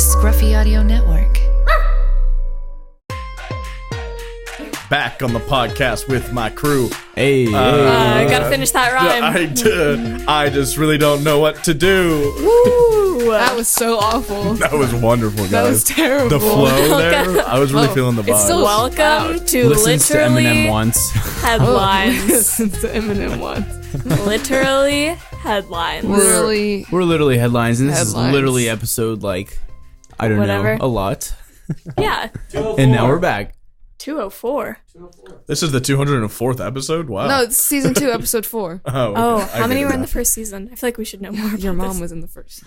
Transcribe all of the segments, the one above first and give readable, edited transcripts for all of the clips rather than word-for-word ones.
Scruffy Audio Network. Back on the podcast with my crew. Hey, I gotta finish that rhyme. I just really don't know what to do. Woo! That was so awful. That was wonderful, guys. That was terrible. The flow there, I was really feeling the vibe. It's so Welcome to listens to literally Eminem once. headlines. Listens to Eminem once. Literally headlines. Literally. We're literally headlines, and this Headlines. is literally episode I don't Whatever. know, a lot. Yeah. And now we're back. 204. This is the 204th episode? Wow. No, it's season 2, episode 4. Oh, okay. Oh, I how many get were it in now. the first season? I feel like we should know more. Your about mom this. was in the first.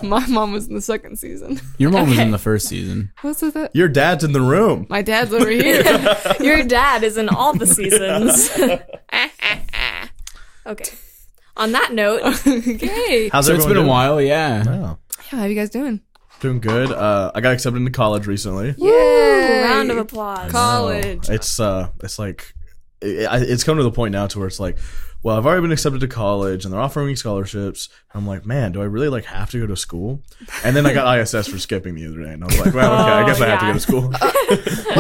My mom was in the second season. Your mom was in the first season. What's with that? Your dad's in the room. My dad's over here. Your dad is in all the seasons. Okay. On that note, Okay. How's So it's everyone been a doing? while, yeah. Oh, Yeah, how you guys doing? doing good. I got accepted into college recently. Yay! round of applause. College. It's like it's come to the point now to where it's like, well, I've already been accepted to college and they're offering me scholarships. And I'm like, man, do I really have to go to school? And then I got ISS for skipping the other day, and I was like, well, okay, I guess I have to go to school.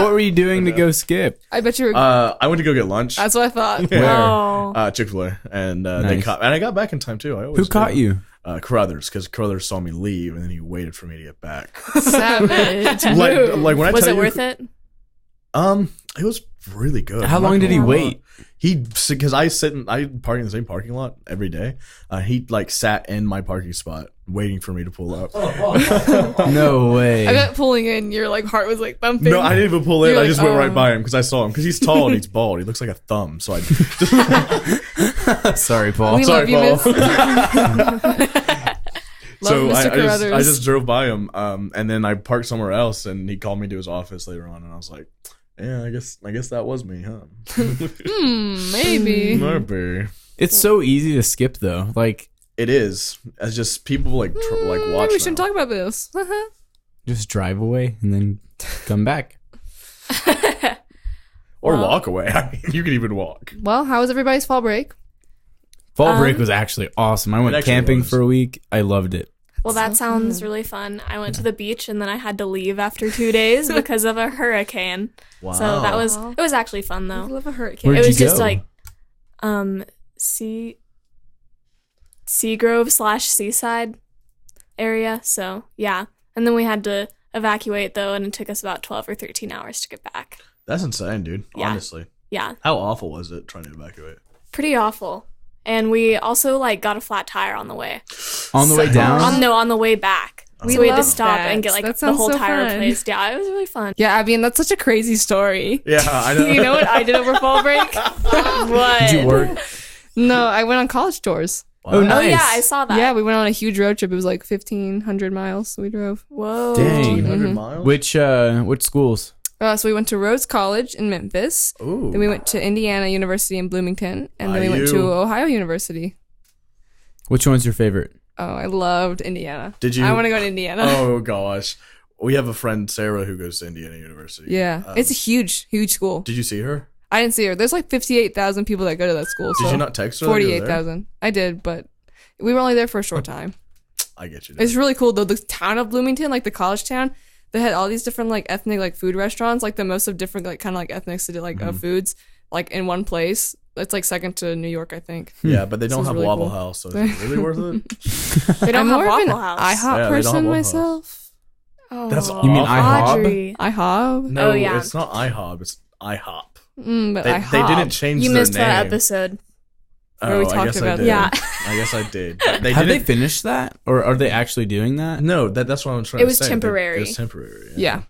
What were you doing to go skip? I bet you were. I went to go get lunch. That's what I thought. Where? Oh. Chick-fil-A, and they Nice. caught, and I got back in time too. I always Who caught do. you? Carruthers, because Carruthers saw me leave, and then he waited for me to get back. Savage. like when I Was tell it you, worth it? It was really good. How I'm not long did he gonna lie. wait? Because I park in the same parking lot every day. He sat in my parking spot waiting for me to pull up. No way. I bet pulling in, your heart was thumping. No, I didn't even pull in. You're I like, just went oh. right by him because I saw him. Because he's tall and he's bald. He looks like a thumb. So I Sorry, Paul. We sorry, love you, Paul. miss. So Love Mr. I Carruthers. just drove by him, and then I parked somewhere else, and he called me to his office later on, and I was like, "Yeah, I guess that was me, huh?" Maybe. Maybe. It's so easy to skip, though. It is. It's just people watch. Maybe we shouldn't now. talk about this. Just drive away and then come back. Or walk away. I mean, you can even walk. Well, how was everybody's fall break? Fall break was actually awesome. I went actually camping was. for a week. I loved it. Well, that sounds really fun. I went to the beach and then I had to leave after 2 days because of a hurricane. Wow. So that was it was actually fun I though. love a hurricane. Where'd It was you just go? Seagrove / seaside area. So yeah, and then we had to evacuate though, and it took us about 12 or 13 hours to get back. That's insane, dude. Yeah. Honestly. Yeah, How awful was it trying to evacuate? pretty awful. And we also got a flat tire on the way. On the way down? On the way back. We So we had to love stop that. and get That the sounds whole so tire fun. replaced. Yeah, it was really fun. Yeah, I mean, that's such a crazy story. Yeah, I know. You know what I did over fall break? What? Did you work? No, I went on college tours. Oh, nice. Oh yeah, I saw that. Yeah, we went on a huge road trip. It was 1,500 miles we drove. Whoa. Dang. 100 miles? Which schools? So we went to Rhodes College in Memphis. Ooh. Then we went to Indiana University in Bloomington. And then we went IU. to Ohio University. Which one's your favorite? Oh, I loved Indiana. Did you- I want to go to Indiana. Oh, gosh. We have a friend, Sarah, who goes to Indiana University. Yeah, it's a huge, huge school. Did you see her? I didn't see her. There's 58,000 people that go to that school. Did so you not text her? that you were there? 48,000. I did, but we were only there for a short time. I get you. It's really cool though. The town of Bloomington, the college town, they had all these different ethnic food restaurants, the most of different kind of ethnicity foods in one place. It's second to New York, I think. Yeah, but they don't Sounds have really Waffle cool. House, so is it really worth it? They don't I'm have more of an Waffle House. IHOP Yeah, they don't have person Waffle House. myself. Oh, That's You mean IHOb? Audrey. IHOP, No, Oh, yeah. it's not IHOB. It's IHOP. but They IHOP. didn't change You their missed name. that episode. where we I talked guess about I that. did. Yeah. I guess I did. They Have they didn't. finished that? Or are they actually doing that? No, that's what I'm trying It to was say. temporary. It was temporary. Yeah.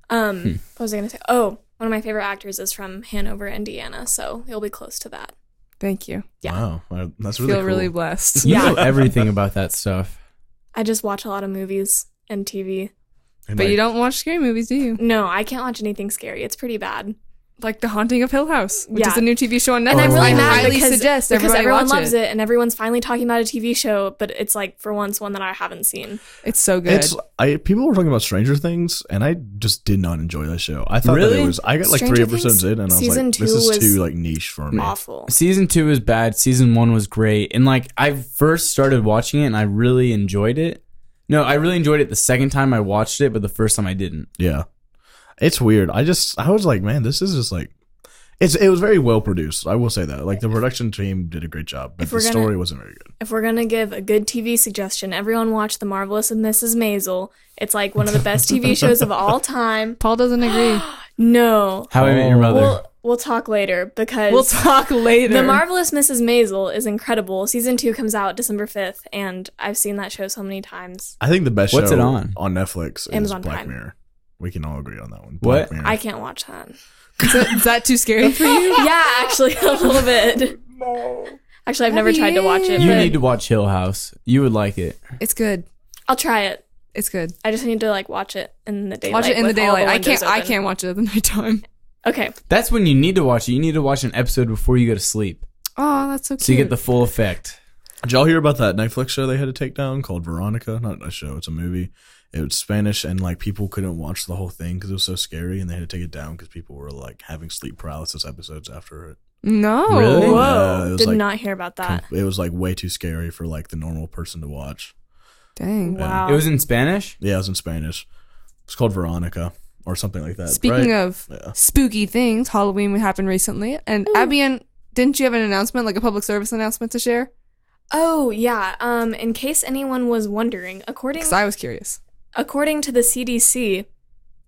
What was I gonna say? Oh, one of my favorite actors is from Hanover, Indiana, so you'll be close to that. Thank you. Yeah. Wow, that's I really feel cool. really blessed. You know everything about that stuff. I just watch a lot of movies and TV. And But you don't watch scary movies, do you? No, I can't watch anything scary. It's pretty bad. Like The Haunting of Hill House, which Yeah. is a new TV show on Netflix. And I'm really I mad highly because suggest everybody everyone watch loves it, and everyone's finally talking about a TV show, but it's like for once one that I haven't seen. It's so good. People were talking about Stranger Things, and I just did not enjoy that show. I thought that Really? it was. I got like Stranger 3 episodes Things in, and I was season like, "This 2 is was too like niche for me." Awful. Season 2 is bad. Season 1 was great. And like I first started watching it and I really enjoyed it. No, I really enjoyed it the second time I watched it, but the first time I didn't. Yeah, it's weird. I was like, man, this is just like. It was very well produced. I will say that. Like the production team did a great job, but the story wasn't very good. If we're gonna give a good TV suggestion, everyone watch The Marvelous Mrs. Maisel. It's like one of the best TV shows of all time. Paul doesn't agree. No. How I Met Your Mother. We'll talk later because We'll talk later. The Marvelous Mrs. Maisel is incredible. Season 2 comes out December 5th, and I've seen that show so many times. I think the best What's show it on? Netflix is Amazon Black Prime. Mirror. We can all agree on that one. What? Black Mirror. I can't watch that. Is that too scary for you? Yeah, actually, a little bit. Actually, I've never tried to watch it, You but need to watch Hill House. You would like it. It's good. I'll try it. It's good. I just need to like watch it in the daylight. Watch it in the with all daylight. I windows I open. can't watch it at the nighttime. Okay. That's when you need to watch it. You need to watch an episode before you go to sleep. Oh, that's so cute. So you get the full effect. Did y'all hear about that Netflix show they had to take down called Veronica? Not a show, it's a movie. It was Spanish, and like people couldn't watch the whole thing because it was so scary, and they had to take it down because people were like having sleep paralysis episodes after it. No. Really? Whoa. Yeah, it was, Did like, not hear about that. It was like way too scary for like the normal person to watch. Dang. Wow. It was in Spanish? Yeah, it was in Spanish. It's called Veronica or something like that. Speaking right? of spooky things, Halloween happened recently. And Abby, didn't you have an announcement, like a public service announcement to share? Oh, yeah. In case anyone was wondering, Because I was curious. according to the CDC,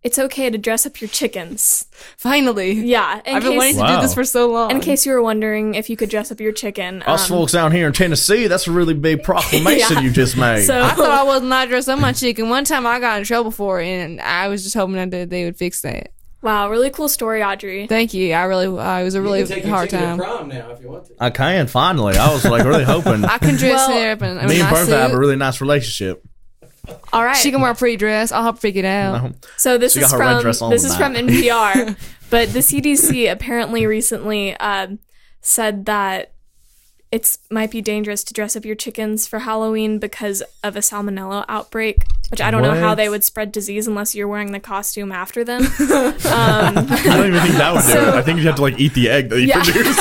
it's okay to dress up your chickens. Finally. Yeah. I've been wanting to do this for so long. In case you were wondering if you could dress up your chicken. Us folks down here in Tennessee, that's a really big proclamation Yeah. you just made. So- I thought I was not dressed up my chicken. One time I got in trouble for it, and I was just hoping that they would fix that. Wow, really cool story, Audrey. Thank you. It was a really hard time. prom now if you want to. I can finally. I was like really hoping. I can dress Well, her up in a Me and nice Bertha have a suit. really nice relationship. All right. She can wear a pretty dress. I'll help figure it out. So this She is got her red from dress on this is from tonight. NPR, but the CDC apparently recently said that it might be dangerous to dress up your chickens for Halloween because of a salmonella outbreak, which I don't know how What? they would spread disease unless you're wearing the costume after them. I don't even think that would do it. So- I think you have to like eat the egg that you Yeah. produce.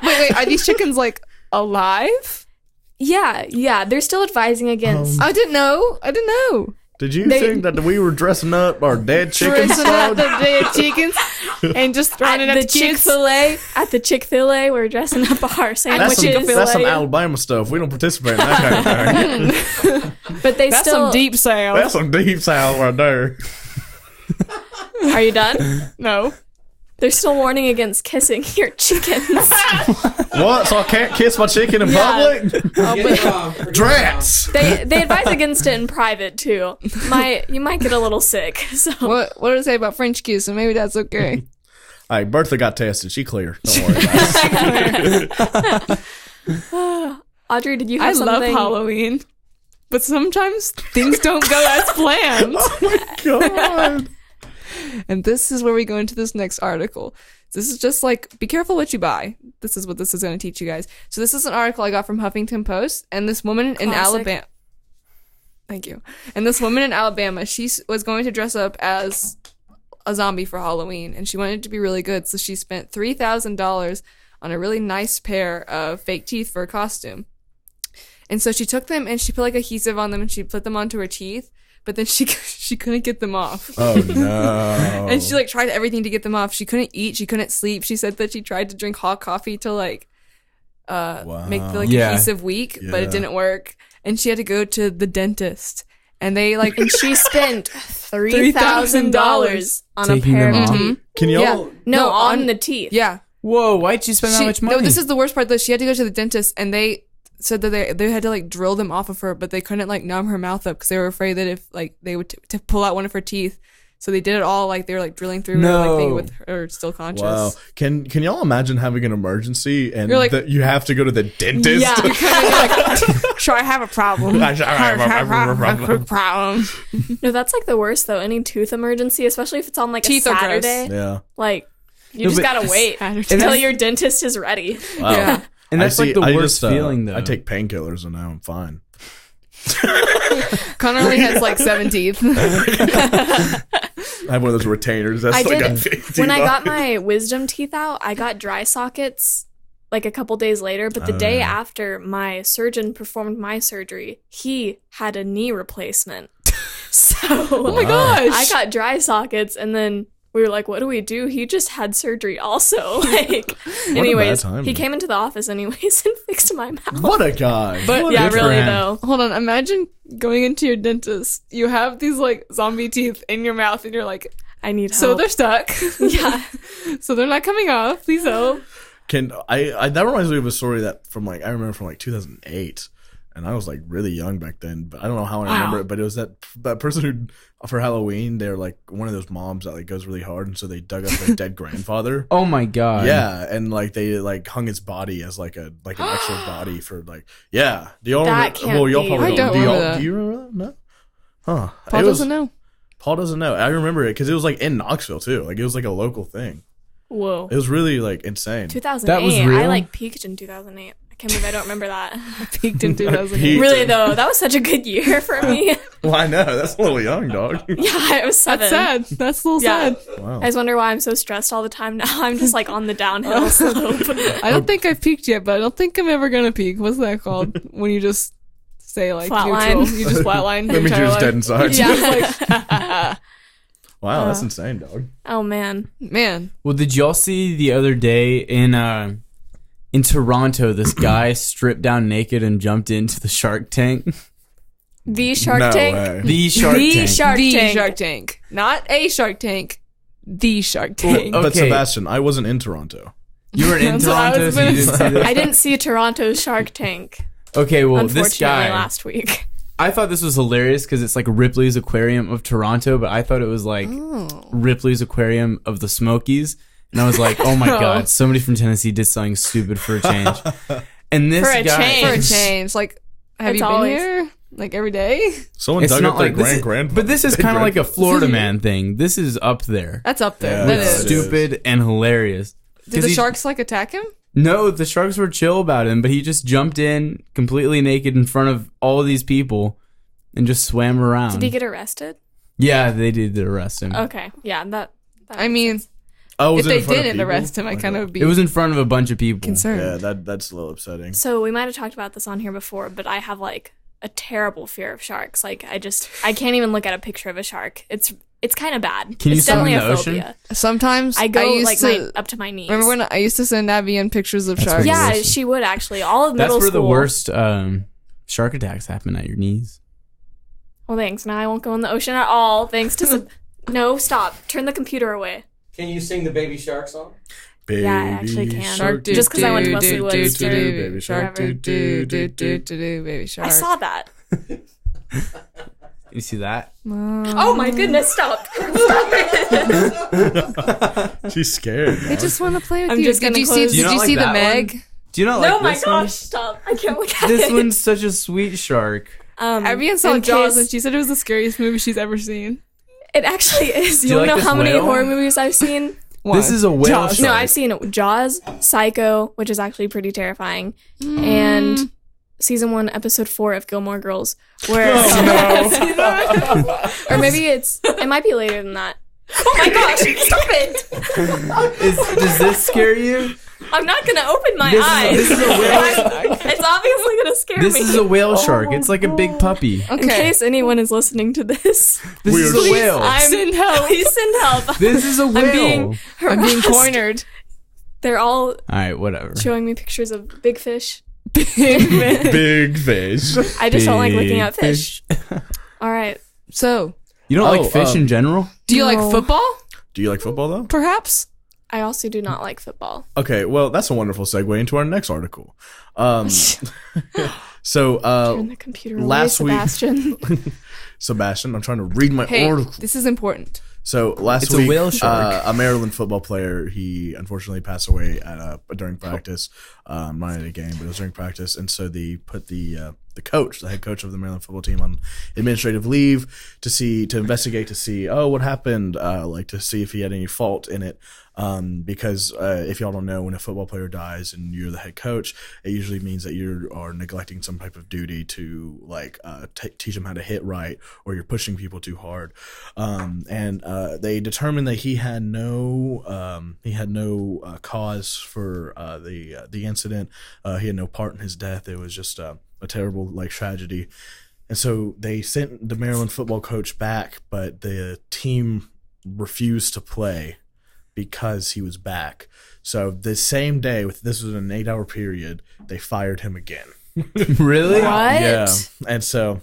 Wait. Are these chickens like alive? Yeah, they're still advising against. I didn't know. Did you They- think that we were dressing up our dead chickens? Dressing up son? the dead chickens and just throwing it At at the the kids. Chick-fil-A, we're dressing up our That's sandwiches. some Alabama stuff. We don't participate in that kind of thing. But they That's still. some deep sound. That's some deep south right there. Are you done? No. They're still warning against kissing your chickens. What? So I can't kiss my chicken in Yeah. public? Drats! They advise against it in private too. You might get a little sick. So What did it say about French kissing? Maybe that's okay. All right, Bertha got tested. She clear. Don't worry about it. Audrey, did you I have love something? Halloween, but sometimes things don't go as planned. God. And this is where we go into this next article. This is just like, be careful what you buy. This is what this is going to teach you guys. So this is an article I got from Huffington Post, and this woman in Classic. Alabama. Thank you. And this woman in Alabama, she was going to dress up as a zombie for Halloween, and she wanted it to be really good. So she spent $3,000 on a really nice pair of fake teeth for a costume. And so she took them and she put like adhesive on them and she put them onto her teeth, but then she couldn't get them off. Oh, no. And she like tried everything to get them off. She couldn't eat. She couldn't sleep. She said that she tried to drink hot coffee to like make the like Yeah. adhesive weak, but Yeah. it didn't work. And she had to go to the dentist. And they like And she spent $3,000 on a Taking pair them of off? teeth. Can y'all... yeah. No, on on the teeth. yeah. Whoa, why'd you spend that much money? No, this is the worst part though. She had to go to the dentist and they said that they had to like drill them off of her, but they couldn't like numb her mouth up because they were afraid that if like they would to pull out one of her teeth. So they did it all like they were like drilling through her like thing with her still conscious. Wow. Can y'all imagine having an emergency and You're like- that you have to go to the dentist? Yeah. Sure, I have a problem. I have a problem. No, that's like the worst though. Any tooth emergency, especially if it's on like Teeth a are gross. Saturday. Yeah. Like, You just gotta wait Saturday. until your dentist is ready. Wow. Yeah. And that's like the worst feeling, though. I take painkillers and now I'm fine. Connor only has like 7 teeth. I have one of those retainers. That's I like did a 50 when I got bucks. my wisdom teeth out. I got dry sockets like a couple days later, but the day after my surgeon performed my surgery, he had a knee replacement. So Oh my gosh. I got dry sockets, and then we were like, what do we do? He just had surgery also. Like, anyways, time. he came into the office anyways and fixed my mouth. What a guy. But Yeah, Good for really him. though. hold on, imagine going into your dentist. You have these like zombie teeth in your mouth, and you're like, I need help. so they're stuck. yeah. So they're not coming off. Please help. That reminds me of a story that I remember from like 2008, and I was like really young back then, but I don't know how I remember it. But it was that person who, for Halloween, they're like one of those moms that like goes really hard, and so they dug up their dead grandfather. Oh my god. Yeah, and like they like hung his body as like an extra body for like Do y'all That remember? can't Well, y'all be probably I don't. don't Do y'all? remember that. Do you remember that? No. Huh? Paul It was- doesn't know. Paul doesn't know. I remember it because it was like in Knoxville too. Like it was like a local thing. Whoa. It was really like insane. 2008. That was real? I like peaked in 2008. I can't believe I don't remember that. Peaked in 2008. Peaked. Really though, that was such a good year for me. Well, I know that's a little young, dog. Yeah, I was 7. That's sad. That's a little Yeah. sad. Wow. I just wonder why I'm so stressed all the time now. I'm just like on the downhill slope. I don't think I've peaked yet, but I don't think I'm ever gonna peak. What's that called? When you just say like Flatline. neutral. You just flatline. That means you're just dead inside. Yeah. Wow, that's insane, dog. Oh man. Man. Well, did y'all see the other day in Toronto, this guy stripped down naked and jumped into the Shark Tank? The Shark No Tank. way. The Shark The Tank. Shark The Tank. Shark Tank. Not a Shark Tank. The Shark Tank. Well, But Okay. Sebastian, I wasn't in Toronto. You were in That's what I Toronto, was so you gonna didn't see this? I didn't see Toronto's Shark Tank. Okay, well, Unfortunately, this guy, last week. I thought this was hilarious because it's like Ripley's Aquarium of Toronto, but I thought it was like Ripley's Aquarium of the Smokies. And I was like, oh my God, somebody from Tennessee did something stupid for a change. And this For a guy, change. For a change. Like, have It's you been always- here? Like every day? Someone it's dug not up their like this is, grandfather. but this is kind of like a Florida man thing. This is up there. That's up there. Yeah, That it's is. Stupid and hilarious. Did 'Cause the he- sharks like attack him? No, the sharks were chill about him, but he just jumped in completely naked in front of all of these people and just swam around. Did he get arrested? Yeah, they did arrest him. Okay. Yeah, that I mean, Oh, was if it in they front of didn't people? arrest him, I Oh, kind God. of would be It was in front of a bunch of people. concerned. Yeah, that's a little upsetting. So we might have talked about this on here before, but I have like a terrible fear of sharks. Like I can't even look at a picture of a shark. It's kind of bad. Can you it's swim in definitely the a ocean? phobia. Sometimes I go used like to, up to my knees. remember when I used to send Abby in pictures of sharks? pretty Yeah, gross. she would actually. All of That's middle where school. the worst shark attacks happen, at your knees. Well, thanks. Now I won't go in the ocean at all. Thanks to no, stop. Turn the computer away. Can you sing the Baby Shark song? Baby Yeah, I actually can. shark Just 'cause I went to Wesley do, Woods do, or do, baby shark wherever. do, baby shark. I saw that. You see that? Oh my goodness! Stop. She's scared. I just want to play with I'm you. just Did gonna you see? close- Did Do you you not see like the that Meg? one? Do you not No, like my this gosh! one? Stop. I can't look at This it. one's such a sweet shark. Abby saw in Jaws, case- and she said it was the scariest movie she's ever seen. It actually is. Do You you want to like know this how many whale? horror movies I've seen? This is a whale Jaws. shark. No, I've seen Jaws, Psycho, which is actually pretty terrifying, and season 1, episode 4 of Gilmore Girls, where, or maybe it might be later than that. Oh my gosh! Stop it! Does this scare you? I'm not gonna open my This is- eyes. this is a whale It's obviously gonna scare This me. is a whale shark. It's like a big puppy. In case anyone is listening to this, This is a Weird. whale. send help. Please send help. This is a whale. being- I'm being harassed. cornered. They're all All right, whatever. showing me pictures of big fish. Big fish. I just don't like looking at Big fish. All right. So, You don't Oh, like fish in general? do you No. like football? Do you like football though? Perhaps. I also do not like football. Okay, well that's a wonderful segue into our next article. So Turn the computer away, last week- Sebastian. Sebastian, I'm trying to read my Hey, article. this is important. So last It's a week, whale shark. a Maryland football player, he unfortunately passed away during practice, not at a game, but it was during practice. And so they put the head coach of the Maryland football team, on administrative leave to investigate, to see, what happened, to see if he had any fault in it. Because if y'all don't know, when a football player dies and you're the head coach, it usually means that you are neglecting some type of duty to teach them how to hit right, or you're pushing people too hard. And they determined that he had no cause for the incident. He had no part in his death. It was just a terrible tragedy. And so they sent the Maryland football coach back, but the team refused to play because he was back. So the same day, this was an 8-hour period, they fired him again. Really? What? Yeah. And so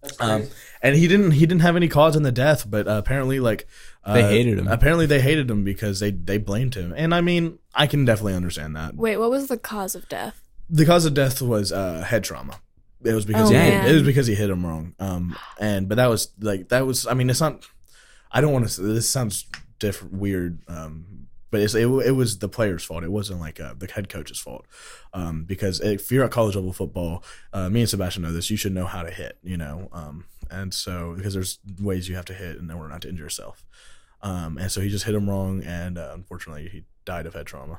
That's crazy. and he didn't have any cause in the death, but apparently They hated him. Apparently they hated him because they blamed him. And I mean, I can definitely understand that. Wait, what was the cause of death? The cause of death was head trauma. It was because man. it was because he hit him wrong. But that was I mean, it's not, I don't want to, this sounds weird, but it was the player's fault. It wasn't the head coach's fault, because if you're at college level football, me and Sebastian know this, you should know how to hit, and so because there's ways you have to hit in order not to injure yourself, and so he just hit him wrong, and unfortunately he died of head trauma.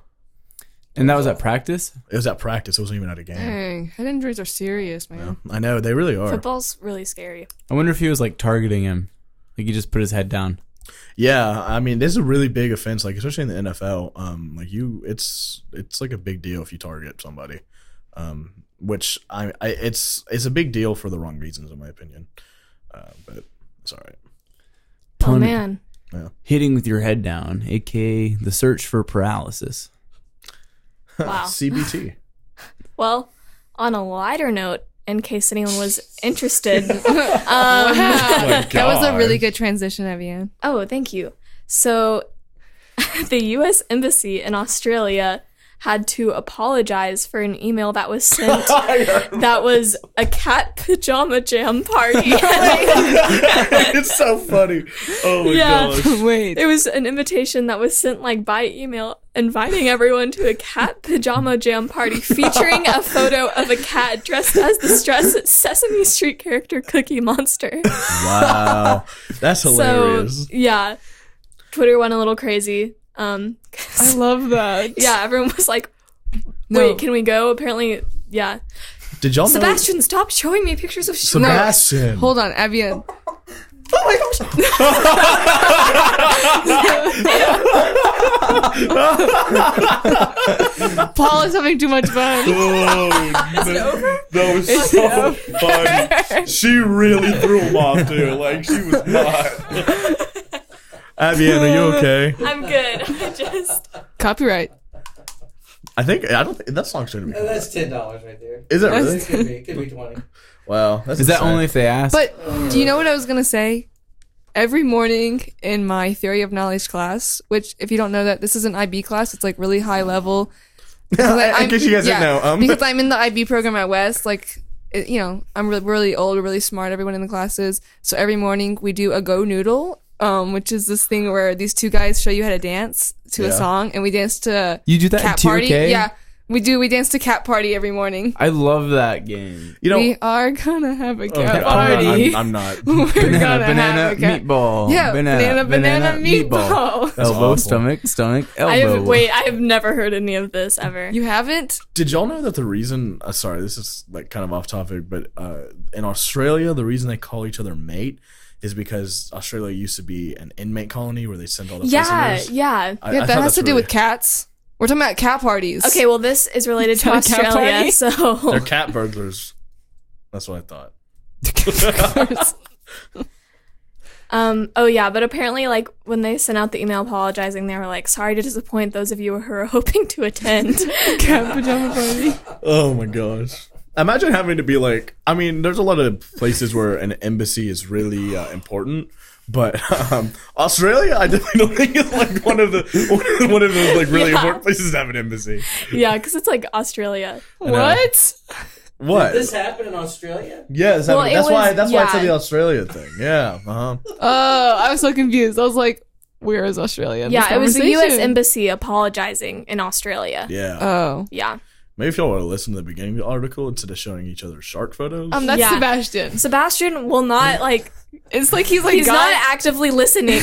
And that was at practice? It was at practice. It wasn't even at a game. Dang, head injuries are serious, man. Yeah, I know, they really are. Football's really scary. I wonder if he was targeting him. He just put his head down. Yeah, I mean, this is a really big offense, especially in the NFL. It's like a big deal if you target somebody, which it's a big deal for the wrong reasons, in my opinion. But it's all right. Oh Tony. man. Hitting with your head down, aka the search for paralysis. Wow. CBT. Well, on a lighter note, in case anyone was interested. That was a really good transition, Evian. Oh, thank you. So, the U.S. Embassy in Australia had to apologize for an email that was sent that was a cat pajama jam party. It's so funny. Oh my gosh. Wait. It was an invitation that was sent by email inviting everyone to a cat pajama jam party featuring a photo of a cat dressed as the Sesame Street character Cookie Monster. Wow. That's hilarious. So, yeah. Twitter went a little crazy. I love that. Yeah, everyone was like, No. wait, can we go? Apparently, yeah. Did y'all know? Sebastian, stop showing me pictures of Sebastian. Hold on, Evian. Oh my gosh. Paul is having too much fun. That was so funny. She really threw him off too. She was not. Avian, are you okay? I'm good. I just... Copyright. I don't think that song shouldn't be. That's $10 right there. Is it really? Could be 20. Wow. That's Is that insane. only if they ask? But do you know what I was going to say? Every morning in my theory of knowledge class, which if you don't know that, this is an IB class. It's really high level. In case you guys didn't know. Because I'm in the IB program at West, I'm really old, really smart, everyone in the class is. So every morning we do a Go Noodle, which is this thing where these two guys show you how to dance to a song, and we dance to You do that Cat in Party. TOK? Yeah, we do. We dance to Cat Party every morning. I love that game. We are gonna have a cat Okay, party. I'm not. We're Banana, gonna banana, have a cat. meatball. Yeah, banana, meatball. That's Elbow, awful. stomach, elbow. I have never heard any of this ever. You haven't? Did y'all know that the reason? Sorry, this is kind of off topic, but in Australia, the reason they call each other mate is because Australia used to be an inmate colony where they sent all the prisoners. Yeah. I Yeah, thought that has that's to do really- with cats. We're talking about cat parties. Okay, well, this is related to Is that a cat Australia, party? so... They're cat burglars. That's what I thought. Oh yeah, but apparently when they sent out the email apologizing, they were sorry to disappoint those of you who are hoping to attend. cat pajama party. Oh my gosh. Imagine having to be there's a lot of places where an embassy is really important, but Australia, I definitely don't think it's one of those really Yeah. important places to have an embassy. Yeah, because it's Australia. What? What? Did this happen in Australia? Yes, Well, that's it why. was- That's why I said yeah. the Australia thing. Yeah. Uh-huh. Oh, I was so confused. I was like, where is Australia? in this Yeah, it was the U.S. conversation? Embassy apologizing in Australia. Yeah. Oh. Yeah. Maybe if y'all want to listen to the beginning of the article instead of showing each other shark photos. That's Yeah. Sebastian. Sebastian will not, like, It's like he's he's not actively listening.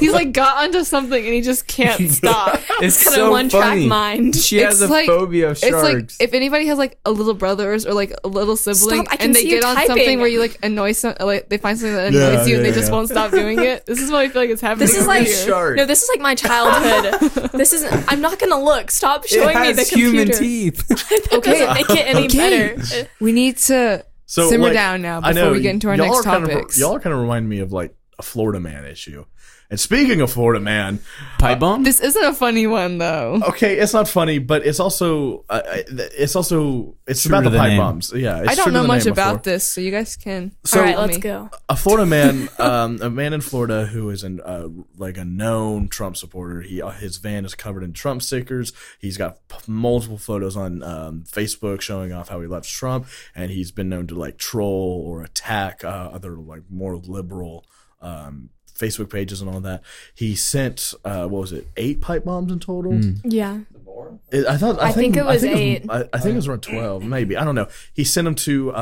he's like got onto something and he just can't stop. It's Kind so of one-track funny. mind. She has It's a like- phobia of It's sharks. like if anybody has like a little brothers or like a little sibling Stop, I can and they see you get on typing. something where you like annoy some, like they find something that Yeah, annoys you and they yeah, just yeah. won't stop doing it. This is what I feel like is happening. This is over like here. shark. No, this is like my childhood. This is. I'm not gonna look. Stop it showing me has the human computer. teeth. That doesn't make it any better. We need to So, simmer like, down now I before know, we get into our y'all next are kind of- topics. y'all kind of remind me of like a Florida man issue. And speaking of Florida man, Pipe bomb? This isn't a funny one though. okay, it's not funny, but it's also it's True about to the the pipe name. bombs. Yeah, it's I true don't to know the much name about before. this, so you guys can. All right, tell let's me. go. A Florida man, a man in Florida who is like a known Trump supporter. His van is covered in Trump stickers. He's got multiple photos on Facebook showing off how he loves Trump, and he's been known to like troll or attack other like more liberal Facebook pages and all that. He sent what was it, 8 pipe bombs in total? Yeah. The boar? I think it was 8. I think it was around 12, maybe. I don't know. He sent them to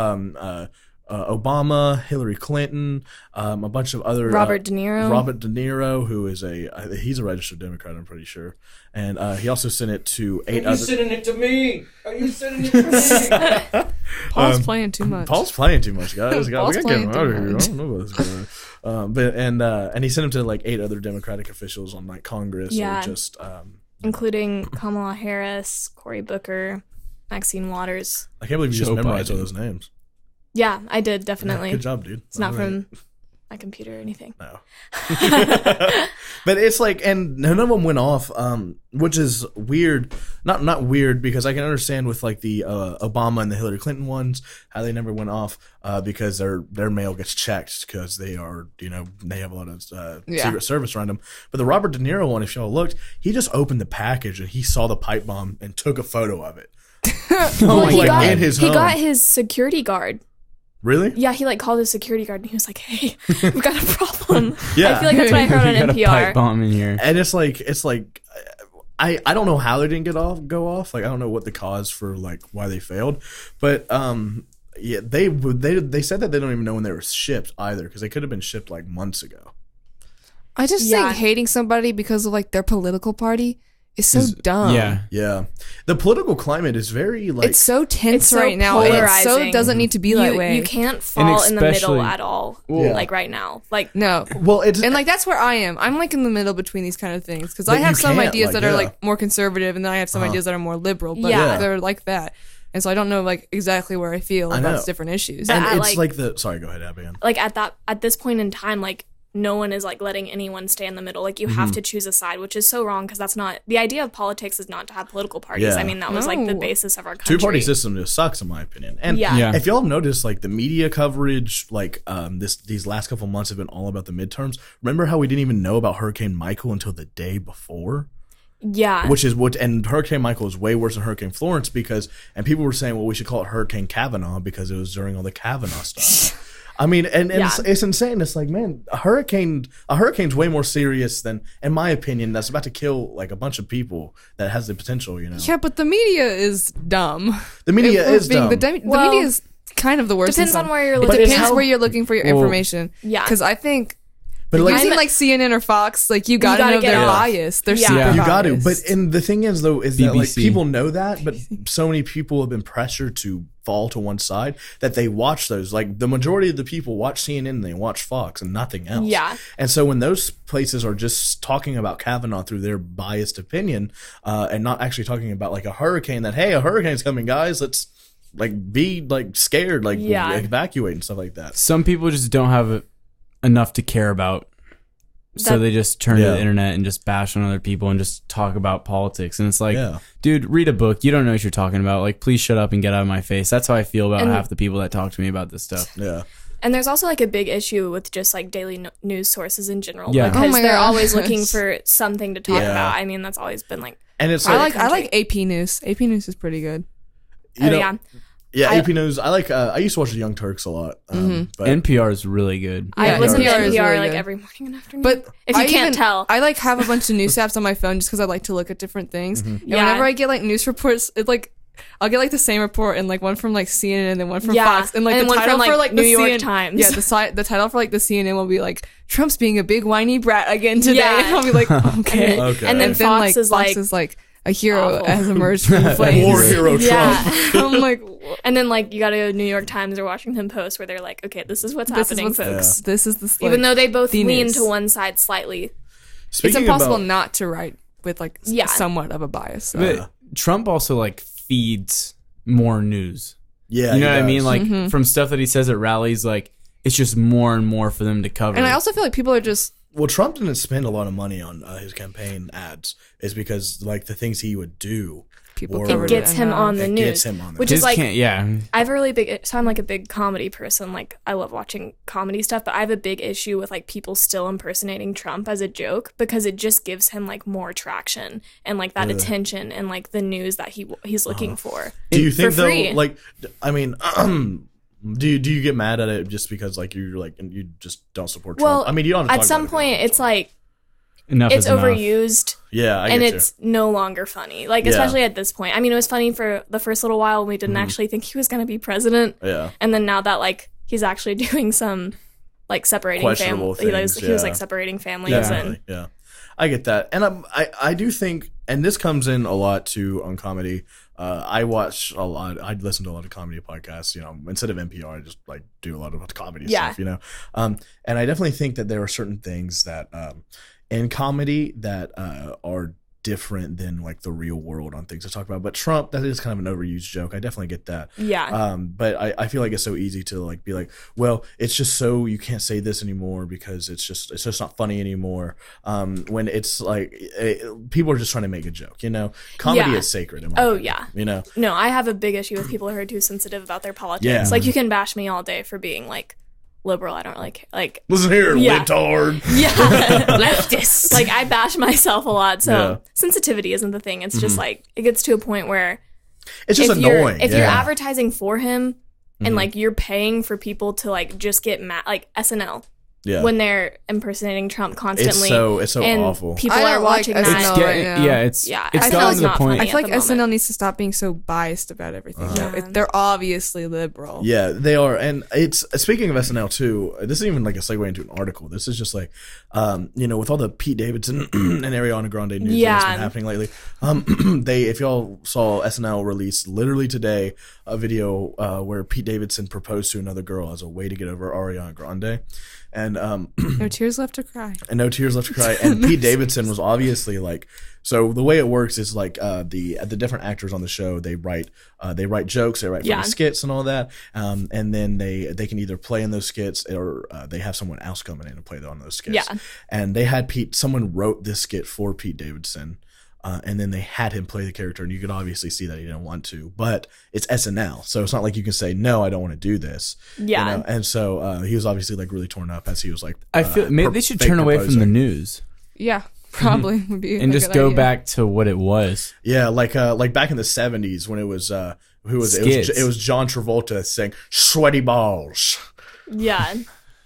Obama, Hillary Clinton, a bunch of other Robert De Niro. Robert De Niro, who is he's a registered Democrat, I'm pretty sure, and he also sent it to 8 Are you other. sending it to me? Are you sending it to me? Paul's playing too much. Paul's playing too much, guys. We Paul's gotta get him playing out too of here. I much. don't know about this guy. And he sent him to like 8 other Democratic officials on like Congress Yeah. or just. Including Kamala Harris, Cory Booker, Maxine Waters. I can't believe you just Joe memorized all Biden. those names. Yeah, I did definitely. Good job, dude. It's not All right. from my computer or anything. No. But it's like, and none of them went off, which is weird. Not weird, because I can understand with like the Obama and the Hillary Clinton ones how they never went off, because their mail gets checked because they are, they have a lot of Secret Service around them. But the Robert De Niro one, if y'all looked, he just opened the package and he saw the pipe bomb and took a photo of it. Oh my he like got, in his he home. got his security guard. Really? Yeah, he like called his security guard and he was like, "Hey, we've got a problem." Yeah. I feel like that's what I heard on We got a pipe NPR. bomb in here. And it's like I don't know how they didn't go off. Like, I don't know what the cause for like why they failed, but yeah, they said that they don't even know when they were shipped either, because they could have been shipped like months ago. I just Yeah. think hating somebody because of like their political party is so dumb. Yeah. Yeah, the political climate is very like It's so tense It's so right now. And it so polarizing. doesn't need to be that way. You can't fall in the middle especially- at all. Yeah. Like right now. Like No. well, it's And like that's where I am. I'm like in the middle between these kind of things because But I have you some can't, ideas like, that are yeah. like more conservative, and then I have some ideas that are more liberal. But Yeah. they're like that, and so I don't know like exactly where I feel I about know. different issues. and I it's like- the sorry, go ahead, Abigail. like at this point in time, like no one is like letting anyone stay in the middle. Like you have to choose a side, which is so wrong, because that's not the idea of politics. Is not to have political parties. Yeah. I mean, that was like the No. basis of our country. Two-party system just sucks, in my opinion. And Yeah. Yeah. if y'all have noticed, like the media coverage, like these last couple months have been all about the midterms. Remember how we didn't even know about Hurricane Michael until the day before? Yeah. Which is what, and Hurricane Michael is way worse than Hurricane Florence and people were saying, well, we should call it Hurricane Kavanaugh because it was during all the Kavanaugh stuff. I mean, and Yeah. it's insane. It's like, man, a hurricane's way more serious than, in my opinion, that's about to kill like a bunch of people that has the potential, Yeah, but the media is dumb. The media If we're is dumb. The Well, media is kind of the worst. depends in on some- where you're It looking. it's depends how- where you're looking for your Well, information. yeah. Because I think but like, using like CNN or Fox, like you gotta gotta know get they're off. biased. They're Yeah. super Yeah. you got to. biased. But and the thing is, though, is that like BBC. people know that, but so many people have been pressured to fall to one side that they watch those. Like the majority of the people watch CNN and they watch Fox and nothing else. Yeah. And so when those places are just talking about Kavanaugh through their biased opinion, and not actually talking about like a hurricane, that hey, a hurricane's coming, guys, let's like be like scared, like Yeah. evacuate and stuff like that. Some people just don't have enough to care about. So That- they just turn to Yeah. the internet and just bash on other people and just talk about politics. And it's like, Yeah. dude, read a book. You don't know what you're talking about. Like, please shut up and get out of my face. That's how I feel about And- half the people that talk to me about this stuff. Yeah. And there's also like a big issue with just like daily news sources in general, Yeah. because Oh my they're gosh. always looking for something to talk Yeah. about. I mean, that's always been like, And it's I like, like AP News. AP News is pretty good. you know, yeah. Yeah, AP News. I like. I used to watch the Young Turks a lot. But NPR is really good. I listen to NPR is NPR really like good. every morning and afternoon. But if you can't tell, I like have a bunch of news apps on my phone just because I like to look at different things. And whenever I get like news reports, it's like I'll get like the same report and like one from like CNN and then one from Fox and like and the one title from, like, for like New the York Times. Yeah, the title for like the CNN will be like Trump's being a big whiny brat again today. Yeah. And I'll be like, okay. And then Fox is like a hero awful. has emerged from the flames. War hero yeah. Trump. I'm like, And then like you got to go to New York Times or Washington Post where they're like, okay, this is what's happening, folks. This is the Even though they both the lean news. to one side slightly. It's impossible not to write with like somewhat of a bias. So. But Trump also like feeds more news. Yeah, you know he what I does. mean? Like from stuff that he says at rallies, like it's just more and more for them to cover. And I also feel like people are just Well, Trump didn't spend a lot of money on his campaign ads. Is because like the things he would do, people were- covered It gets him on the it news. gets him on the which news. is like I have a really big, so I'm like a big comedy person. Like I love watching comedy stuff, but I have a big issue with like people still impersonating Trump as a joke because it just gives him like more traction and like that attention and like the news that he's looking for. Do you think for free. though? Like, I mean, do you get mad at it just because like you're like and you just don't support Trump? Well, I mean, you don't. Have to at talk some about it if you point, don't. it's like enough it's is enough. overused. Yeah, I and get it's no longer funny. Like, Yeah. especially at this point. I mean, it was funny for the first little while when we didn't actually think he was going to be president. Yeah. And then now that, like, he's actually doing some, like, separating Questionable families. things, He was, yeah. like, separating families. Definitely, And yeah. I get that. And I do think, and this comes in a lot too on comedy. I watch a lot. I listen to a lot of comedy podcasts. You know, instead of NPR, I just like do a lot of comedy stuff. You know, and I definitely think that there are certain things that in comedy that are different than like the real world on things to talk about. But Trump, that is kind of an overused joke. I definitely get that. yeah. But I feel like it's so easy to like be like, well, it's just so you can't say this anymore because it's just not funny anymore. When it's like people are just trying to make a joke, you know. Comedy Yeah. is sacred. In my Oh, opinion, yeah. you know. No, I have a big issue with people who are too sensitive about their politics. Yeah. Like, you can bash me all day for being, like, liberal. I don't really care. Like, Listen here, Yeah. libtard. yeah, leftist. Like, I bash myself a lot. So Yeah. sensitivity isn't the thing. It's just like it gets to a point where It's just annoying. If you're yeah. advertising for him and like you're paying for people to like just get mad, like SNL yeah. when they're impersonating Trump constantly. it's so and awful. People I are don't like watching SNL that. right now. Yeah, it's Yeah, it's I feel gotten like to the not point. funny. I feel like at the SNL moment. needs to stop being so biased about everything. Yeah. They're obviously liberal. Yeah, they are, and it's speaking of SNL too. This isn't even like a segue into an article. This is just like, you know, with all the Pete Davidson and Ariana Grande news that's been happening lately. If y'all saw SNL release literally today a video where Pete Davidson proposed to another girl as a way to get over Ariana Grande, and No tears left to cry. and no tears left to cry. And Pete Davidson was obviously like, so the way it works is like the different actors on the show, they write jokes, they write funny skits and all that, and then they can either play in those skits or they have someone else coming in and play on those skits. Yeah. And they had someone wrote this skit for Pete Davidson. And then they had him play the character, and you could obviously see that he didn't want to. But it's SNL, so it's not like you can say, no, I don't want to do this. Yeah. You know? And so he was obviously like really torn up as he was like, I feel maybe they should fake turn away from proposing. the news Yeah, probably would be. and a just good go idea. back to what it was. Yeah, like back in the 70s when it was who was it? Skits. It was John Travolta saying "sweaty balls." Yeah.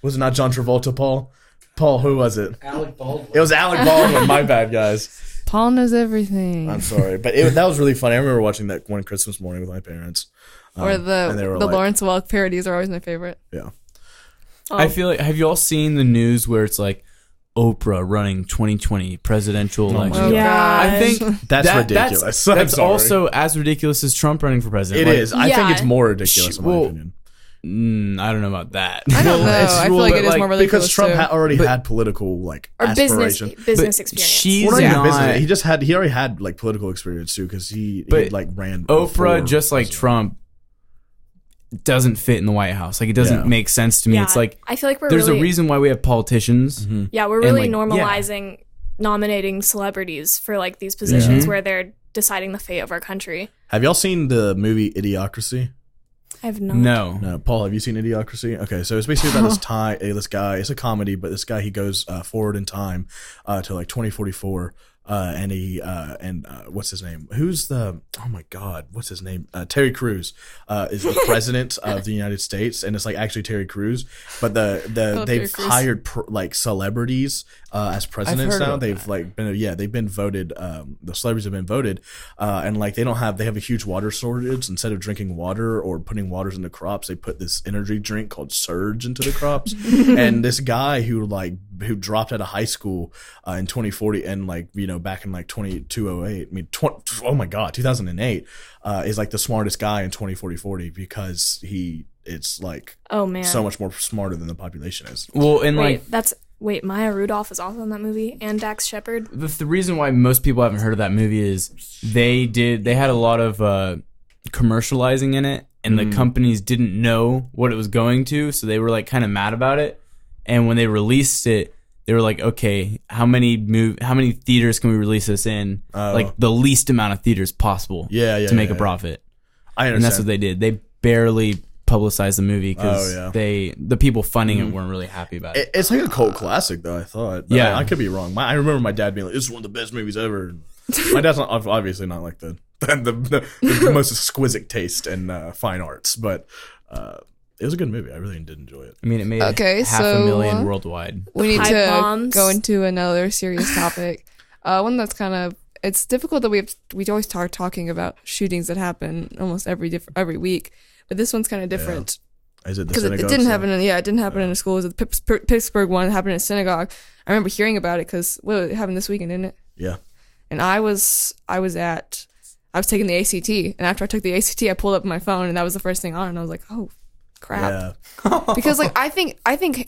Was it not John Travolta, Paul? Paul, who was it? Alec Baldwin. It was Alec Baldwin. My bad, guys. Paul knows everything. I'm sorry, but that was really funny. I remember watching that one Christmas morning with my parents. Or and they the were like- Lawrence Welk parodies are always my favorite. Yeah. I feel like, have you all seen the news where it's like Oprah running 2020 presidential election? Oh, Yeah. I think That's that- ridiculous. I'm That's sorry. also as ridiculous as Trump running for president. It Like, is. I think Yeah. it's more ridiculous in my Well, opinion. I don't know about that. I don't know. it's- I feel well, like but it is like- more ridiculous Because Trump too. already had political like Or business aspiration. business But experience. she's Well, not even not- business. He already had like political experience too because he But like ran. Oprah, before just like president. Trump, doesn't fit in the White House. Like it doesn't Yeah. make sense to me. Yeah. It's like I feel like we're there's really, a reason why we have politicians. Yeah, we're And, really like, normalizing nominating celebrities for like these positions where they're deciding the fate of our country. Have y'all seen the movie Idiocracy? I have no. No. Paul, have you seen Idiocracy? Okay, so it's basically about this guy. It's a comedy, but this guy he goes forward in time to like 2044, What's his name? Oh my God, what's his name? Terry Crews is the president of the United States, and it's like actually Terry Crews, but they've hired like celebrities as presidents now. They've like they've been voted. The celebrities have been voted, and like they have a huge water shortage. Instead of drinking water or putting waters into crops, they put this energy drink called Surge into the crops. And this guy who dropped out of high school in 2040 and back in like 2208, I mean, oh my God, 2008, is like the smartest guy in 40 because it's like, oh man, so much more smarter than the population is. Well, and Maya Rudolph is also in that movie, and Dax Shepard. The reason why most people haven't heard of that movie is they had a lot of commercializing in it, and the companies didn't know what it was going to, so they were like kind of mad about it. And when they released it, they were like, okay, how many theaters can we release this in? Like the least amount of theaters possible to make a profit. I understand. And that's what they did. They barely publicized the movie because the people funding it weren't really happy about it. It's like a cult classic, though, I thought. But I could be wrong. I remember my dad being like, this is one of the best movies ever. My dad's obviously not like the most exquisite taste in fine arts, but it was a good movie. I really did enjoy it. I mean, it made $500,000 worldwide. We need to go into another serious topic. One that's kind of, it's difficult that we always start talking about shootings that happen almost every week, but this one's kind of different. Is it the because synagogue? It didn't happen. It didn't happen in a school. It was the Pittsburgh one. It happened in a synagogue. I remember hearing about it because it happened this weekend, didn't it? Yeah. And I was taking the ACT, and after I took the ACT, I pulled up my phone, and that was the first thing on, and I was like, oh crap. Yeah. Because like I think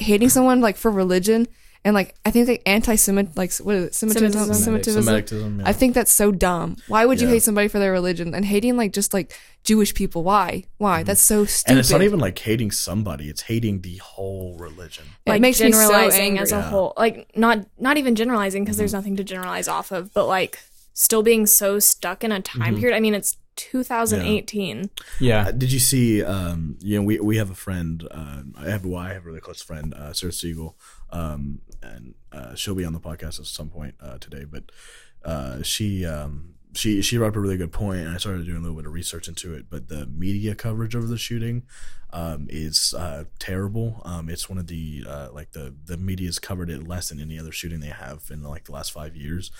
hating someone like for religion, and like I think like anti-Semitic, like what is it, Semitism. Yeah. I think that's so dumb. Why would you hate somebody for their religion? And hating like just like Jewish people? Why? That's so stupid. And it's not even like hating somebody; it's hating the whole religion. Like it makes me so generalizing angry. as a whole. Like not even generalizing because there's nothing to generalize off of, but like still being so stuck in a time period. I mean, it's 2018. Yeah. Did you see? We have a friend. I have a really close friend, Sarah Siegel, and she'll be on the podcast at some point today. But she brought up a really good point, and I started doing a little bit of research into it. But the media coverage of the shooting is terrible. It's one of the the media's covered it less than any other shooting they have in like the last 5 years.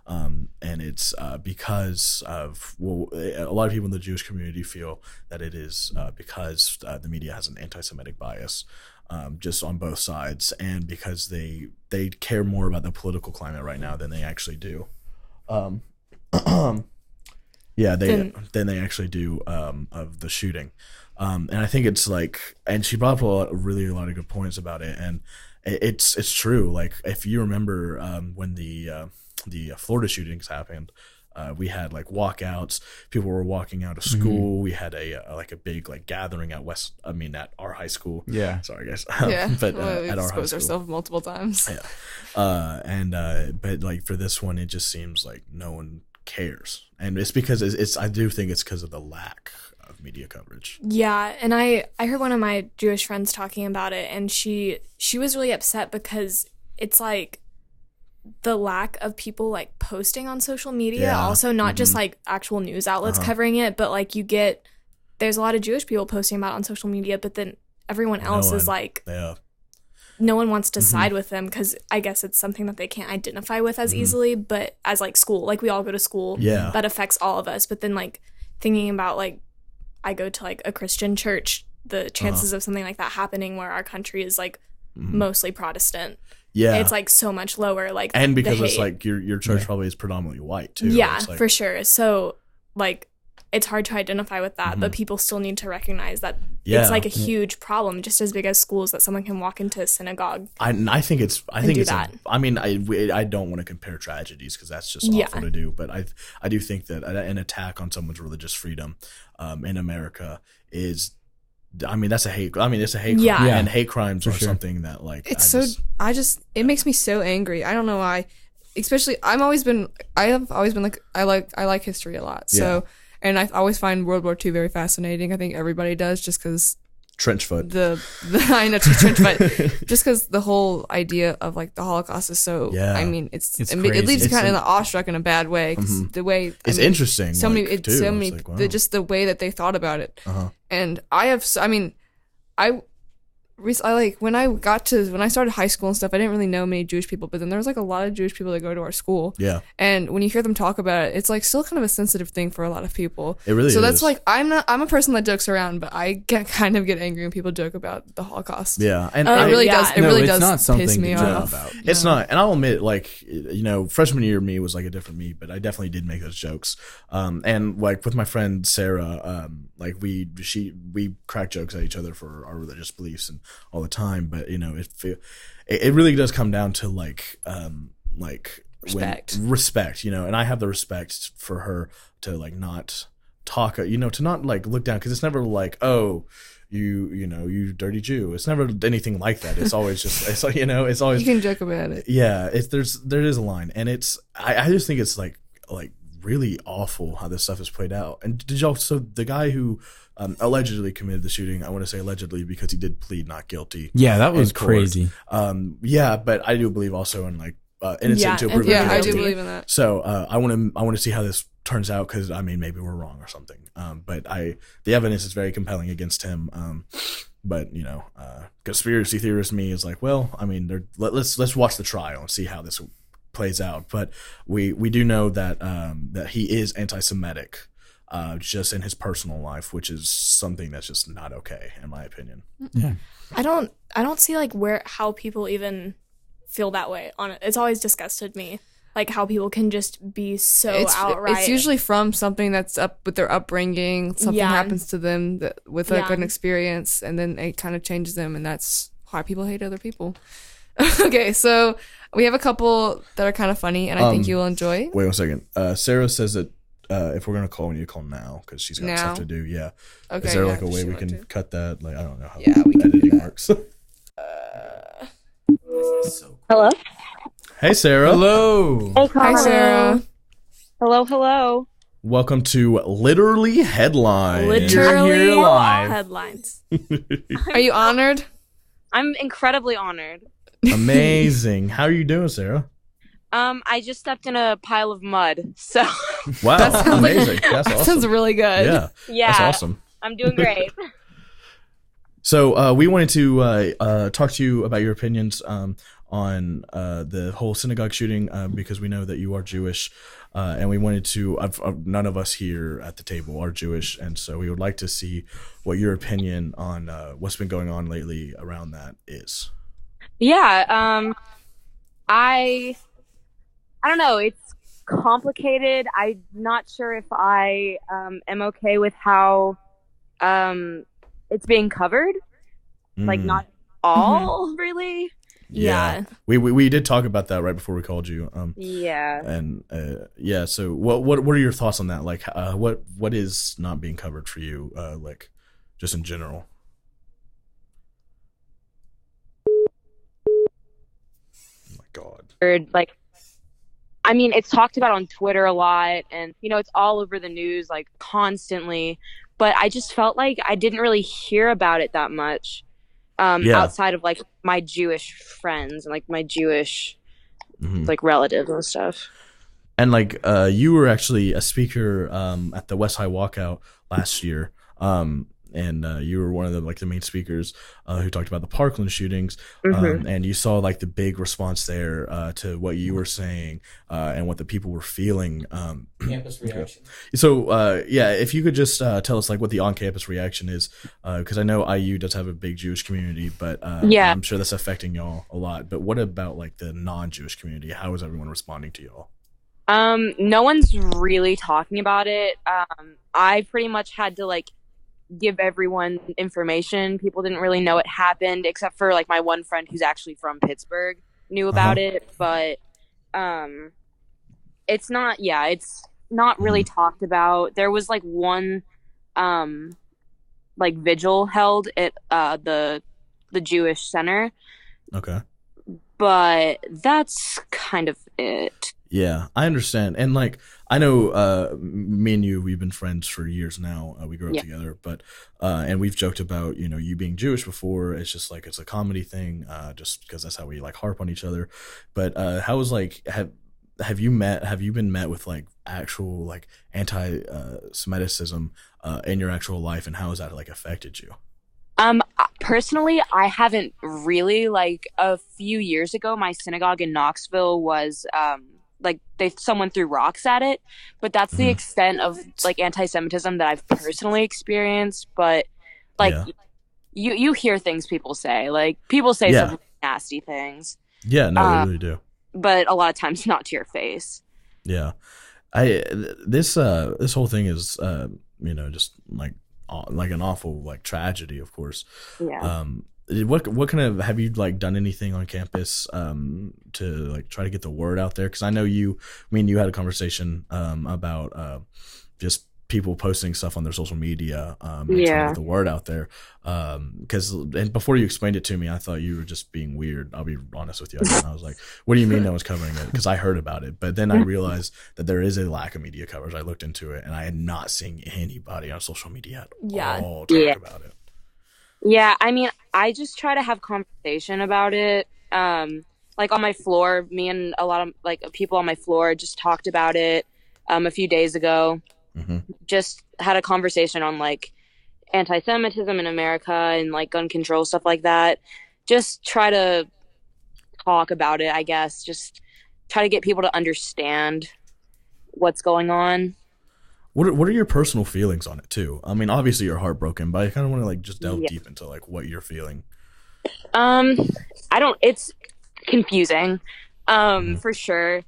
And it's because of a lot of people in the Jewish community feel that it is because the media has an anti-Semitic bias, just on both sides, and because they care more about the political climate right now than they actually do. Than they actually do of the shooting. And I think it's like, and she brought up a lot of good points about it, and it's true. Like if you remember when the Florida shootings happened, we had like walkouts. People were walking out of school. We had a big like gathering at our high school. Yeah. Sorry guys. But at our high school. ourselves multiple times. Yeah. But like for this one, it just seems like no one cares, and it's because I do think it's because of the lack of media coverage. Yeah, and I heard one of my Jewish friends talking about it, and she was really upset because it's like the lack of people like posting on social media, also not just like actual news outlets covering it, but like there's a lot of Jewish people posting about it on social media, but then everyone else is like, no one wants to side with them because I guess it's something that they can't identify with as easily, but as like school, like we all go to school, that affects all of us. But then like thinking about like I go to like a Christian church, the chances of something like that happening where our country is like mostly Protestant, it's like so much lower. Like, and because it's like your church probably is predominantly white too. Yeah, like, for sure. So like it's hard to identify with that, but people still need to recognize that it's like a huge problem, just as big as schools, that someone can walk into a synagogue. I think it's that. I don't want to compare tragedies because that's just awful to do, but I do think that an attack on someone's religious freedom in America is, that's a hate. It's a hate crime, and hate crimes are something that like it makes me so angry. I don't know why. Especially, I have always been like I like history a lot. So, and I always find World War II very fascinating. I think everybody does, just because trench foot. I know trench foot. Just because the whole idea of like the Holocaust is so. Yeah. I mean, it crazy. leaves you It's kind of awestruck in a bad way. 'Cause the way It's interesting. so many, like, it's so too. many, It's like, wow. just the way that they thought about it. Uh-huh. And I like when I started high school and stuff, I didn't really know many Jewish people, but then there was like a lot of Jewish people that go to our school. Yeah. And when you hear them talk about it, it's like still kind of a sensitive thing for a lot of people. It really so is. that's like I'm a person that jokes around, but I kind of get angry when people joke about the Holocaust. Yeah, and It really yeah. does. It No, really it's does not something piss to me joke off. about. It's not, and I'll admit, like, freshman year me was like a different me, but I definitely did make those jokes. And like with my friend Sarah, like we crack jokes at each other for our religious beliefs and all the time. But it really does come down to like Respect. Respect, and I have the respect for her to like not talk, to not like look down, because it's never like, oh, you dirty Jew. It's never anything like that. It's always just, it's always, You can joke about it. yeah. There is a line, and I just think it's like really awful how this stuff is played out. And did y'all? So the guy who allegedly committed the shooting, I want to say allegedly because he did plead not guilty. Yeah, that was in court. crazy. Yeah, but I do believe also in like innocent Yeah, until proven Yeah, I guilty. do believe in that. So I want to see how this turns out, because I mean maybe we're wrong or something. But the evidence is very compelling against him. But conspiracy theorist me is like, well, I mean, let's watch the trial and see how this plays out. But we do know that that he is anti-Semitic, just in his personal life, which is something that's just not okay in my opinion. Yeah. I don't see like how people even feel that way on it. It's always disgusted me, like how people can just be so outright. It's usually from something that's up with their upbringing. Something Yeah. happens to them with like Yeah. an experience, and then it kind of changes them, and that's why people hate other people. Okay, so we have a couple that are kind of funny, and I think you'll enjoy. Wait 1 second. Sarah says that if we're gonna call, we need to call now because she's got Now? stuff to do. Yeah. Okay, Is there yeah, like a way she we went can to. cut that? Like I don't know how Yeah, we can do editing that. works. Hello? Hey Sarah. Hello. Hi, Sarah. Hello. Welcome to Literally Headlines. literally You're here live. headlines. Are you honored? I'm incredibly honored. Amazing. How are you doing, Sarah? I just stepped in a pile of mud, so Wow, That sounds like- amazing. That's That awesome. sounds really good. Yeah, yeah, that's awesome. I'm doing great. So we wanted to talk to you about your opinions on the whole synagogue shooting, because we know that you are Jewish, and we wanted to. None of us here at the table are Jewish, and so we would like to see what your opinion on what's been going on lately around that is. Yeah, I don't know. It's complicated. I'm not sure if I am okay with how it's being covered. Like Mm. not all really. Yeah. We did talk about that right before we called you. Yeah. And yeah. So what are your thoughts on that? Like, what is not being covered for you? Like, just in general. Oh my God. Like, I mean, it's talked about on Twitter a lot, and it's all over the news like constantly. But I just felt like I didn't really hear about it that much. Yeah. Outside of like my Jewish friends and like my Jewish Mhm. like relatives and stuff. And like you were actually a speaker at the West High Walkout last year, and you were one of the main speakers who talked about the Parkland shootings, and you saw like the big response there to what you were saying and what the people were feeling. Campus reaction. So yeah, if you could just tell us like what the on-campus reaction is, because I know IU does have a big Jewish community, but Yeah. I'm sure that's affecting y'all a lot. But what about like the non-Jewish community? How is everyone responding to y'all? No one's really talking about it. I pretty much had to like give everyone information. People didn't really know it happened, except for like my one friend who's actually from Pittsburgh knew about it. But it's not really talked about. There was like one like vigil held at the Jewish Center, Okay. but that's kind of it. Yeah, I understand. And like, I know me and you, we've been friends for years now. We grew up together, but and we've joked about, you being Jewish before. It's just like, it's a comedy thing, just because that's how we like harp on each other. But how was like, have you been met with like actual like anti-Semitism in your actual life, and how has that like affected you? Personally, I haven't really. Like a few years ago, my synagogue in Knoxville was like someone threw rocks at it, but that's the extent of like anti-Semitism that I've personally experienced. But like you hear things people say, like people say some nasty things. Yeah, no, they really do. But a lot of times not to your face. Yeah, this whole thing is just like an awful like tragedy, of course. Yeah. What kind of, have you like done anything on campus to like try to get the word out there? Because I know you had a conversation about just people posting stuff on their social media and trying to get the word out there. And before you explained it to me, I thought you were just being weird. I'll be honest with you. I was like, what do you mean no one's covering it? Because I heard about it, but then I realized that there is a lack of media coverage. I looked into it, and I had not seen anybody on social media at all talk about it. Yeah, I mean, I just try to have conversation about it. Like on my floor, me and a lot of like people on my floor just talked about it a few days ago. Just had a conversation on like anti-Semitism in America and like gun control, stuff like that. Just try to talk about it, I guess. Just try to get people to understand what's going on. What are your personal feelings on it too? I mean, obviously you're heartbroken, but I kind of want to like just delve deep into like what you're feeling. It's confusing, for sure.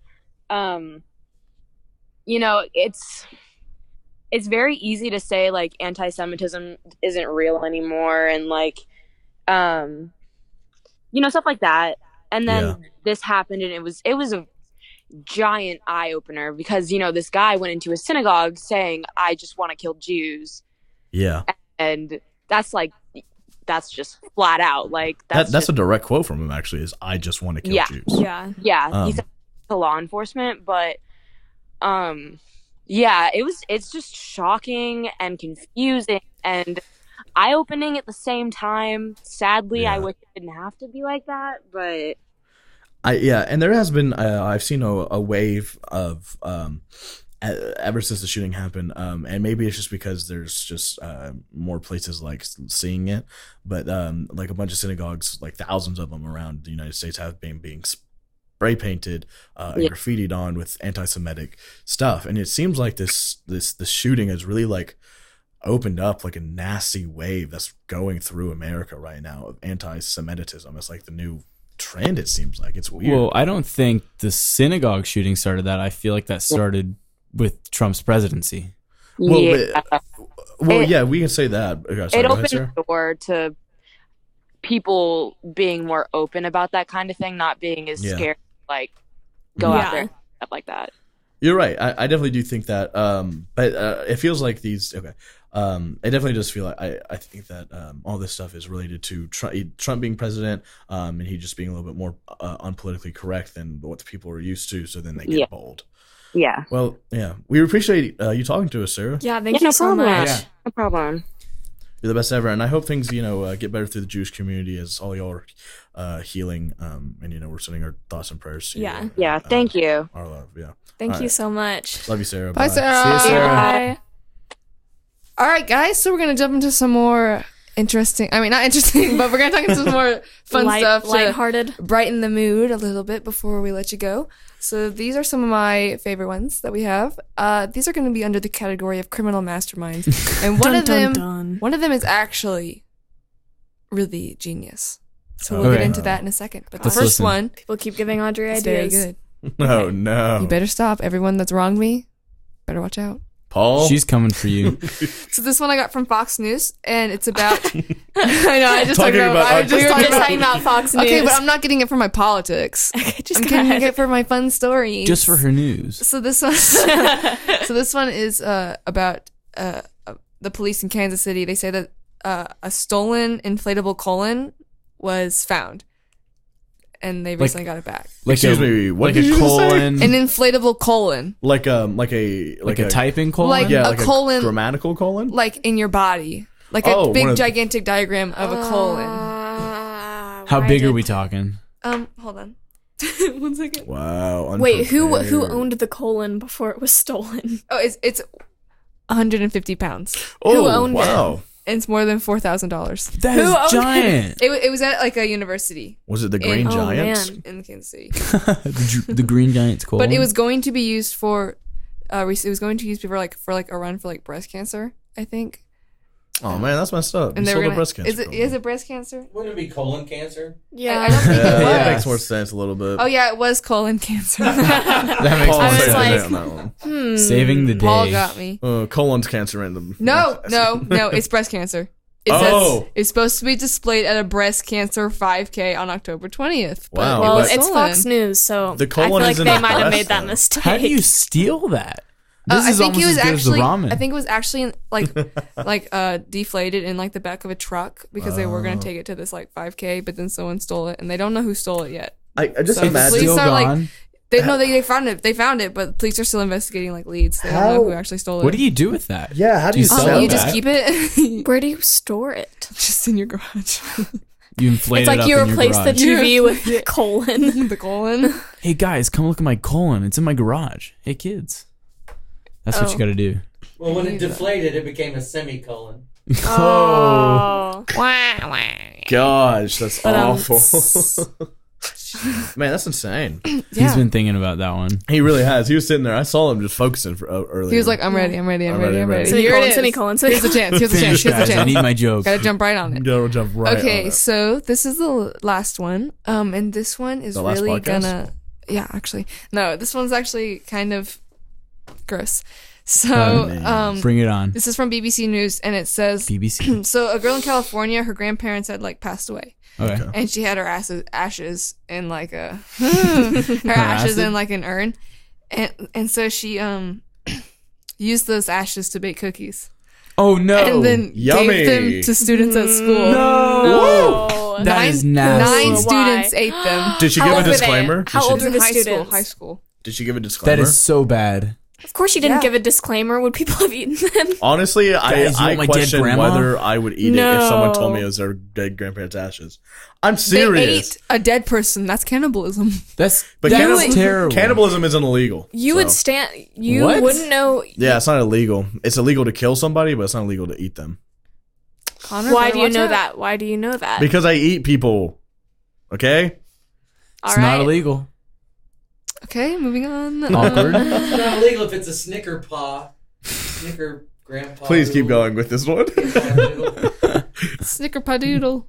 It's very easy to say like anti-Semitism isn't real anymore, and like, stuff like that. And then this happened, and it was a giant eye opener because this guy went into a synagogue saying, "I just want to kill Jews." Yeah, and that's just flat out like that's a direct quote from him. Actually, is "I just want to kill Jews." Yeah. He said to law enforcement, but it's just shocking and confusing and eye opening at the same time. Sadly, I wish it didn't have to be like that, but. And there has been I've seen a wave of ever since the shooting happened, and maybe it's just because there's just more places like seeing it, but like a bunch of synagogues, like thousands of them around the United States, have been being spray painted and graffitied on with anti-Semitic stuff, and it seems like this shooting has really like opened up like a nasty wave that's going through America right now of anti-Semitism. It's like the new trend, it seems like. It's weird. Well, I don't think the synagogue shooting started that. I feel like that started with Trump's presidency. Well, we can say that. It opened the door to people being more open about that kind of thing, not being as scared to, like, go out there and stuff like that. You're right. I definitely do think that. But it feels like these. Okay. It definitely does feel like I think that all this stuff is related to Trump being president, and he just being a little bit more unpolitically correct than what the people are used to. So then they get bold. Yeah. Well, we appreciate you talking to us, Sarah. Yeah. Thank you so much. Yeah. No problem. You're the best ever, and I hope things get better through the Jewish community as all y'all are healing. And we're sending our thoughts and prayers to you. Yeah. Thank you. Our love. Yeah. Thank you so much. Love you, Sarah. Bye, Sarah. See you, Sarah. Bye. All right, guys. So we're gonna jump into some more interesting. I mean, not interesting, but we're gonna talk into some more fun stuff, lighthearted, brighten the mood a little bit before we let you go. So these are some of my favorite ones that we have. These are going to be under the category of criminal masterminds, and one of them is actually really genius. So we'll get into that in a second. But the first one, people keep giving Audrey ideas. Very good. Oh no! You better stop. Everyone that's wronged me, better watch out. Paul, she's coming for you. So this one I got from Fox News, and it's about. I know. I just talking about. We were just talking about Fox News. Okay, but I'm not getting it for my politics. I'm getting it for my fun stories. Just for her news. So this one. Is about the police in Kansas City. They say that a stolen inflatable colon was found, and they recently got it back. Excuse me, what like did a you just say? colon, An inflatable colon, like a typing colon. Like yeah, a like colon- a grammatical colon. like in your body, like a Oh, one big of- gigantic diagram of a colon. How big are we talking? Hold on, 1 second. Wow. Wait, who unprepared. owned the colon before it was stolen? Oh, it's 150 pounds. Oh, who owned wow. And it's more than $4,000. That Who owned is giant. It was at like a university Was it the Green Oh, Giants? man. in Kansas City, The Green Giant's colon. but it was going to be used for. It was going to be used for a run for like breast cancer, I think. Oh man, that's messed up. And You they were sold a gonna. breast cancer. Is it breast cancer? Wouldn't it be colon cancer? Yeah. I don't think it Yeah, was. that makes more sense a little bit. Oh yeah, it was colon cancer. that makes Paul more I was said sense. that like- on that one. Saving the day. Paul got me. Colon's cancer in them. No, it's breast cancer. It Oh. says it's supposed to be displayed at a breast cancer 5K on October 20th. but Wow. it Well, was it's stolen. Fox News, so The I colon feel like is in they the might have breast, made that though. mistake. How do you steal that? This I is think almost it was as good as the actually. ramen. I think it was actually deflated in like the back of a truck because they were gonna take it to this like 5K, but then someone stole it, and they don't know who stole it yet. I just So imagine. police Still are like, gone. they found it. They found it, but police are still investigating like leads. They don't know who actually stole it. What do you do with that? Yeah, how do Do you you sell sell it You that? just keep it Where do you store it? just in your garage. You inflate It's it like up you in your replace the garage. TV with the colon. The colon. Hey guys, come look at my colon. It's in my garage. Hey kids. That's what Oh. you got to do. Well, when it deflated, it became a semicolon. Oh. Gosh, that's But, awful. Man, that's insane. He's been thinking about that one. He really has. He was sitting there. I saw him just focusing for earlier. He was like, I'm ready. ready, Here ready. it is. Semicolon. Here's the chance. Here's the chance. Finish, Here's the guys. I chance. need my joke. Gotta jump right on it. "Go jump right." Okay, on it. so this is the last one. And this one is The last really podcast? gonna. Yeah, actually, no. This one's actually kind of gross. So, man. Bring it on. this is from BBC News, and it says, BBC. so a girl in California, her grandparents had like passed away, Okay. and she had her ashes in like a her ashes in acid? like an urn, and so she used those ashes to bake cookies, Oh no. and then yummy. gave them to students at school. No. That is nasty. 9 Why? students ate them. Did she How give a old were they? disclaimer? How Did old she, were the high students? school? High school. did she give a disclaimer? That is so bad. Of course, you didn't Yeah. give a disclaimer. Would people have eaten them? Honestly, Guys, you I want my dead question grandma? whether I would eat it if someone told me No. it was their dead grandparents' ashes. I'm serious. They ate a dead person. That's cannibalism. That's But terrible. Cannibalism isn't illegal. You so. would stand. You What? wouldn't know. Yeah, it's not illegal. It's illegal to kill somebody, but it's not illegal to eat them. Connor, Why better do you watch know out. that? Why do you know that? Because I eat people. Okay? All It's right. not illegal. Okay, moving on. Awkward. It's not illegal if it's a Snicker paw. Snicker grandpa. Please keep noodle. going with this one. Snickerpadoodle.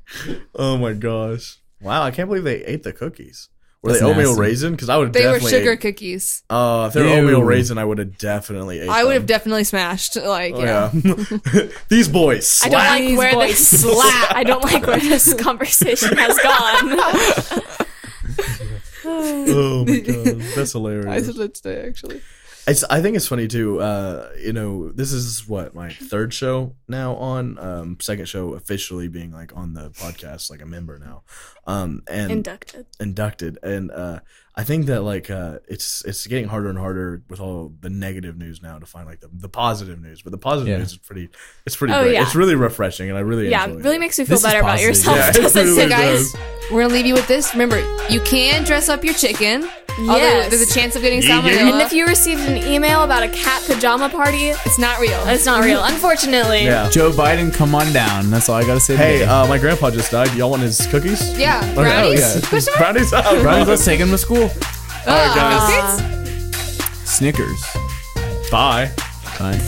Oh my gosh. Wow, I can't believe they ate the cookies. Were That's they oatmeal nasty. raisin? Because I would They were definitely sugar ate- cookies. if they were Ew. oatmeal raisin, I would have definitely ate I would have them. definitely smashed. Like, Oh, yeah. yeah. These boys I don't slap. like These where boys this slap. I don't like where this conversation has gone. Oh my god, that's I hilarious. said that today, actually. I think it's funny too. This is what my third show now on. Second show officially being like on the podcast, like a member now. And inducted, and I think that like it's getting harder and harder with all the negative news now to find like the positive news. But the positive news is pretty Oh, great. yeah. It's really refreshing, and I really Yeah, enjoy really it. makes you feel This is better about positive. yourself. Yeah, it doesn't really it? So, guys, does. we're going to leave you with this. Remember, you can dress up your chicken. Although Yes. there's a chance of getting Yeah. salmonella. And if you received an email about a cat pajama party, it's not real. it's not real, unfortunately. Yeah. Joe Biden, come on down. That's all I gotta say. Hey, today. my grandpa just died. Y'all want his cookies? Yeah, Okay. brownies. Oh, yeah. Brownies. Oh, Brownies, let's take him to school. All right, guys. Biscuits? Snickers. Bye. Bye.